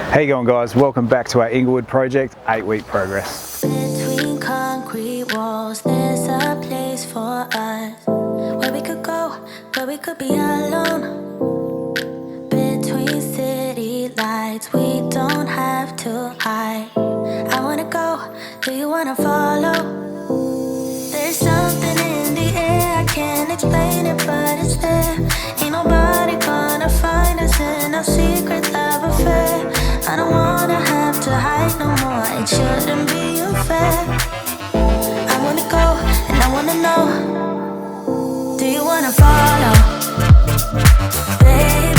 How you going, guys? Welcome back to our Inglewood project, 8-week progress. Between concrete walls, there's a place for us where we could go, where we could be alone. Between city lights, we don't have to hide. I wanna go, do you wanna follow? There's something in the air, I can't explain it, but it's there. Ain't nobody gonna find us in our secret love affair. I don't wanna have to hide no more, it shouldn't be unfair. I wanna go and I wanna know, do you wanna follow? Baby,